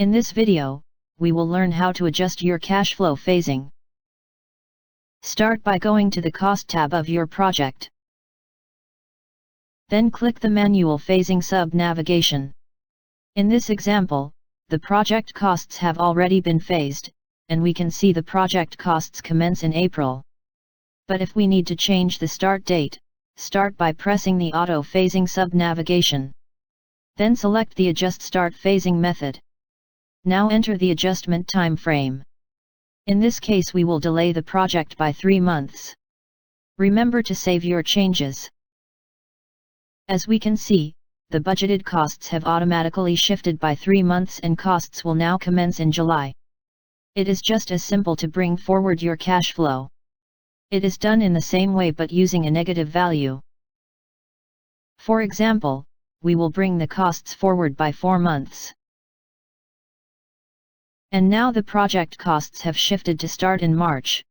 In this video, we will learn how to adjust your cash flow phasing. Start by going to the Cost tab of your project. Then click the Manual Phasing sub-navigation. In this example, the project costs have already been phased, and we can see the project costs commence in April. But if we need to change the start date, start by pressing the Auto Phasing sub-navigation. Then select the Adjust Start Phasing method. Now enter the adjustment time frame. In this case we will delay the project by 3 months. Remember to save your changes. As we can see, the budgeted costs have automatically shifted by 3 months and costs will now commence in July. It is just as simple to bring forward your cash flow. It is done in the same way but using a negative value. For example, we will bring the costs forward by 4 months. And now the project costs have shifted to start in March.